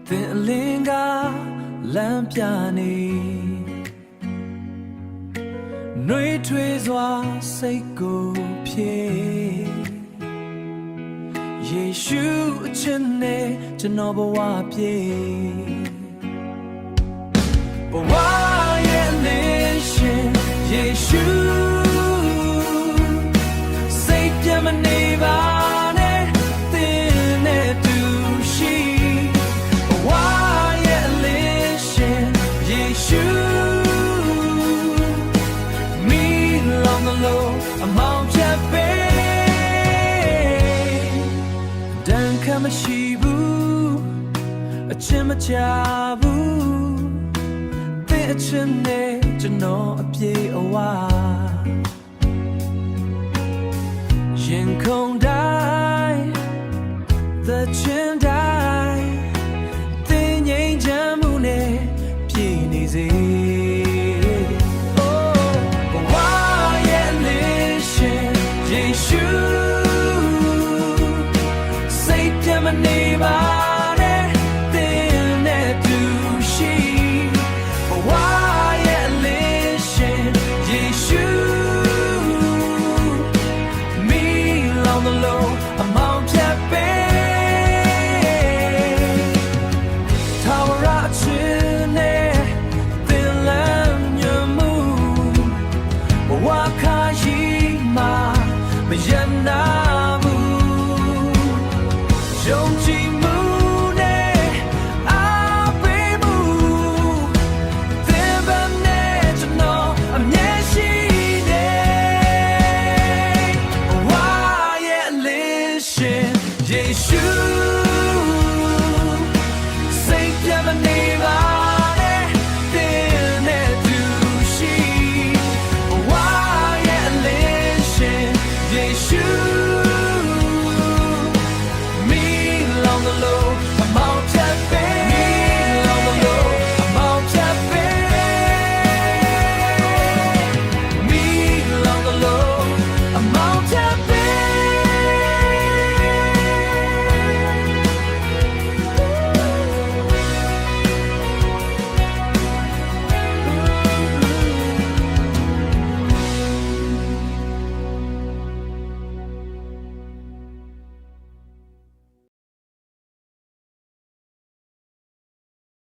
သင်အလင်းကလမ်းပြနေနှွေးထွေးစွာစိတ်ကိုဖြည့်ယေရှုအချင်းနဲ့ကျွန်တော်ဘဝပြေဘဝရဲ့လင်းရှင်ယေရှုစိတ်ပြမနေပါနဲ့သင်နဲ့တူရှိဘဝရဲ့လင်းရှင်ယေရှုမိလောင်လို့အမောင်ဖြတ်ပေးတန်ခမ်းမရှိဘူးအချင်းမချဘူးသင်အချင်းနဲ့ကျွန်တော်အပြေအဝရင်ခုန်တိုင်းသချင်းတိုင်းသင်ငြိမ်းချမ်းမှုနဲ့ပြည့်နေစေဘဝရဲ့လင်းရှင်ယေရှုစိတ်ပြမနေပါနဲ့သင်နဲ့တူရှိဘဝရဲ့လင်းရှင်ယေရှုမိလောင်လို့အမောင်ဖြတ်ပေးထာဝရအချင်းနဲ့သင်လမ်းညွှန်မှုဘဝခါရှိမှာမရနာဘူးယုံကြည်မှုနဲ့အားပေးမှုသင်ပန်းနဲ့ကျွန်တော်အမြဲရှိနေဘဝရဲ့လင်းရှင်ယေရှု